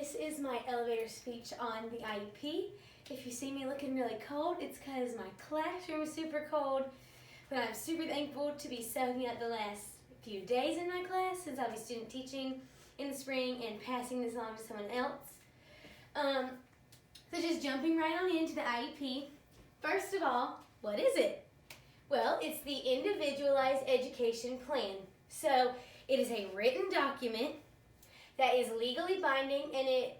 This is my elevator speech on the IEP. If you see me looking really cold, it's because my classroom is super cold, but I'm super thankful to be soaking up the last few days in my class since I'll be student teaching in the spring and passing this on to someone else. So just jumping right on into the IEP. First of all, what is it? Well, it's the Individualized Education Plan. So it is a written document that is legally binding, and it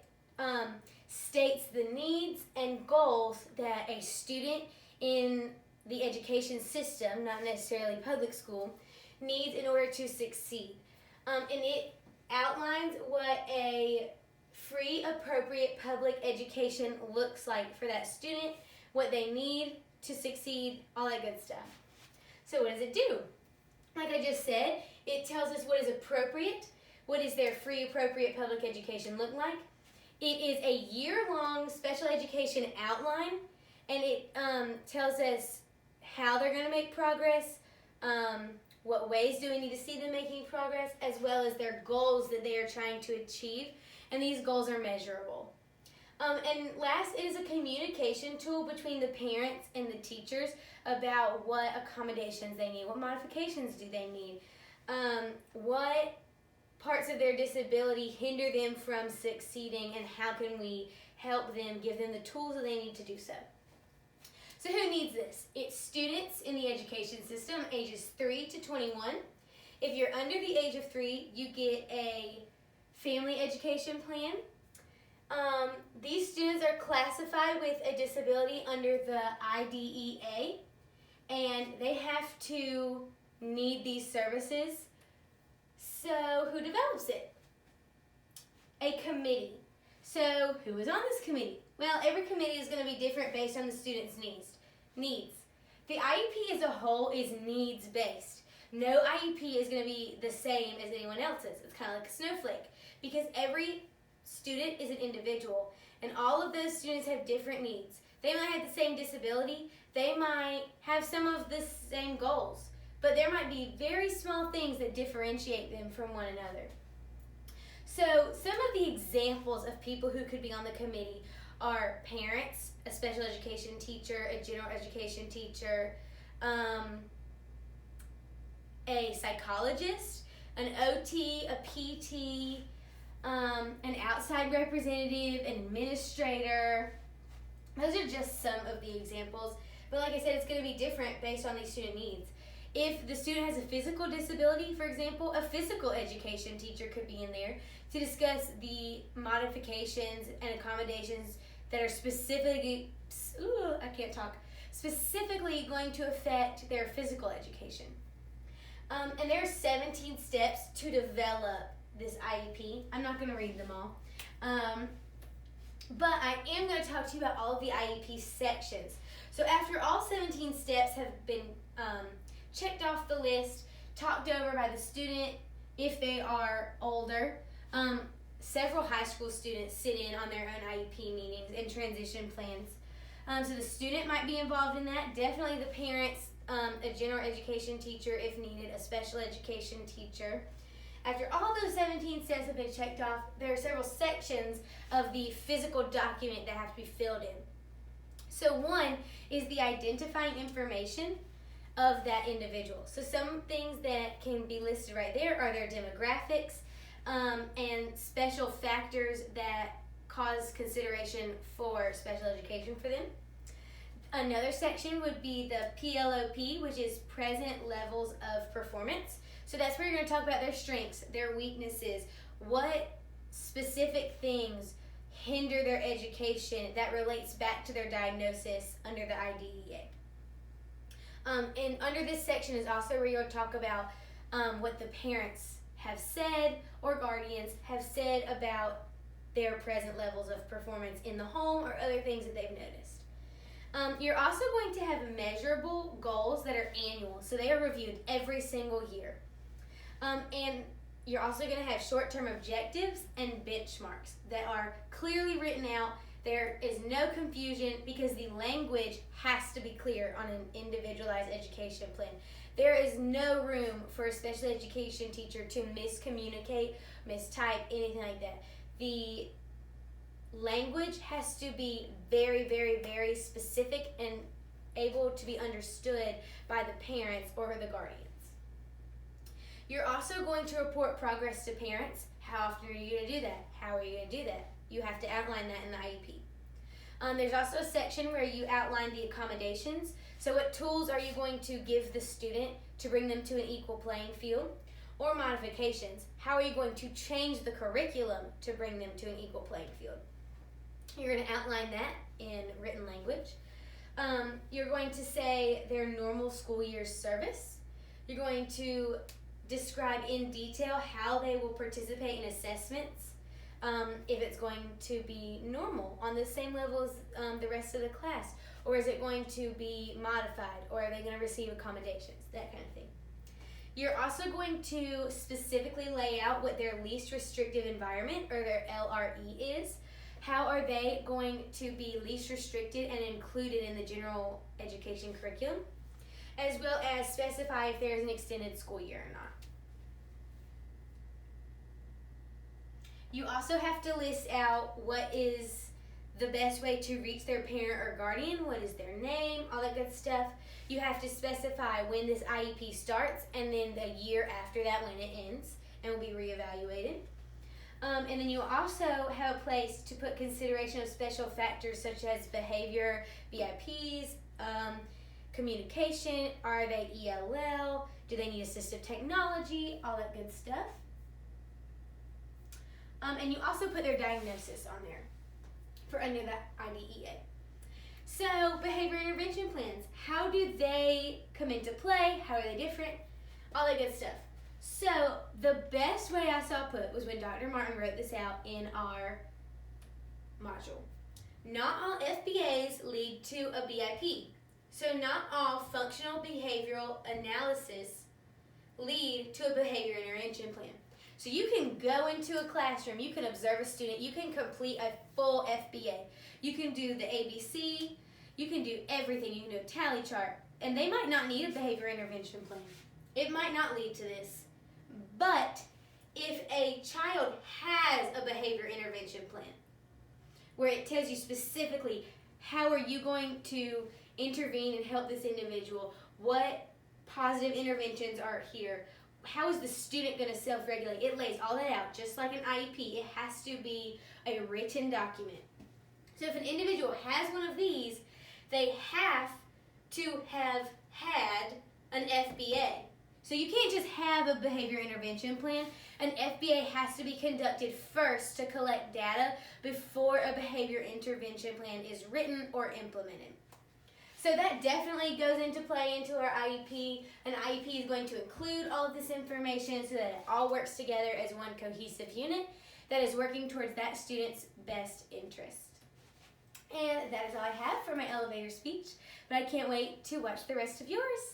states the needs and goals that a student in the education system, not necessarily public school, needs in order to succeed. And it outlines what a free, appropriate public education looks like for that student, what they need to succeed, all that good stuff. So what does it do? Like I just said, it tells us what is appropriate. What does their free, appropriate public education look like? It is a year-long special education outline, and it tells us how they're going to make progress, what ways do we need to see them making progress, as well as their goals that they are trying to achieve, and these goals are measurable. And last, it is a communication tool between the parents and the teachers about what accommodations they need, what modifications do they need, what parts of their disability hinder them from succeeding, and how can we help them, give them the tools that they need to do so. So who needs this? It's students in the education system, ages 3 to 21. If you're under the age of 3, you get a family education plan. These students are classified with a disability under the IDEA, and they have to need these services. So who develops it? A committee. So who is on this committee? Well, every committee is going to be different based on the student's needs. The IEP as a whole is needs-based. No IEP is going to be the same as anyone else's. It's kind of like a snowflake because every student is an individual, and all of those students have different needs. They might have the same disability. They might have some of the same goals, but there might be very small things that differentiate them from one another. So some of the examples of people who could be on the committee are parents, a special education teacher, a general education teacher, a psychologist, an OT, a PT, an outside representative, an administrator. Those are just some of the examples. But like I said, it's going to be different based on the student needs. If the student has a physical disability, for example, a physical education teacher could be in there to discuss the modifications and accommodations that are specifically going to affect their physical education. And there are 17 steps to develop this IEP. I'm not going to read them all. But I am going to talk to you about all of the IEP sections. So after all 17 steps have been checked off the list, talked over by the student if they are older, several high school students sit in on their own IEP meetings and transition plans. So the student might be involved in that. Definitely the parents, a general education teacher if needed, a special education teacher. After all those 17 steps have been checked off, there are several sections of the physical document that have to be filled in. So one is the identifying information of that individual. So some things that can be listed right there are their demographics and special factors that cause consideration for special education for them. Another section would be the PLOP, which is present levels of performance. So that's where you're going to talk about their strengths, their weaknesses, what specific things hinder their education that relates back to their diagnosis under the IDEA. And under this section is also where you'll talk about what the parents have said or guardians have said about their present levels of performance in the home or other things that they've noticed. You're also going to have measurable goals that are annual, so they are reviewed every single year. And you're also going to have short-term objectives and benchmarks that are clearly written out. There is no confusion because the language has to be clear on an individualized education plan. There is no room for a special education teacher to miscommunicate, mistype, anything like that. The language has to be very, very, very specific and able to be understood by the parents or the guardians. You're also going to report progress to parents. How often are you going to do that? How are you going to do that? You have to outline that in the IEP. There's also a section where you outline the accommodations. So what tools are you going to give the student to bring them to an equal playing field? Or modifications. How are you going to change the curriculum to bring them to an equal playing field? You're going to outline that in written language. You're going to say their normal school year's service. You're going to describe in detail how they will participate in assessments, if it's going to be normal on the same level as the rest of the class, or is it going to be modified, or are they going to receive accommodations, that kind of thing. You're also going to specifically lay out what their least restrictive environment, or their LRE, is. How are they going to be least restricted and included in the general education curriculum, as well as specify if there's an extended school year or not. You also have to list out what is the best way to reach their parent or guardian, what is their name, all that good stuff. You have to specify when this IEP starts and then the year after that when it ends and will be reevaluated. And then you also have a place to put consideration of special factors such as behavior, VIPs, communication, are they ELL, do they need assistive technology, all that good stuff. And you also put their diagnosis on there for under that IDEA. So, behavior intervention plans. How do they come into play? How are they different? All that good stuff. So, the best way I saw put was when Dr. Martin wrote this out in our module. Not all FBAs lead to a BIP. So, not all functional behavioral analysis lead to a behavior intervention plan. So you can go into a classroom, you can observe a student, you can complete a full FBA. You can do the ABC, you can do everything, you can do a tally chart, and they might not need a behavior intervention plan. It might not lead to this. But if a child has a behavior intervention plan, where it tells you specifically how are you going to intervene and help this individual, what positive interventions are here, how is the student going to self-regulate? It lays all that out, just like an IEP. It has to be a written document. So if an individual has one of these, they have to have had an FBA. So you can't just have a behavior intervention plan. An FBA has to be conducted first to collect data before a behavior intervention plan is written or implemented. So that definitely goes into play into our IEP. An IEP is going to include all of this information so that it all works together as one cohesive unit that is working towards that student's best interest. And that is all I have for my elevator speech, but I can't wait to watch the rest of yours.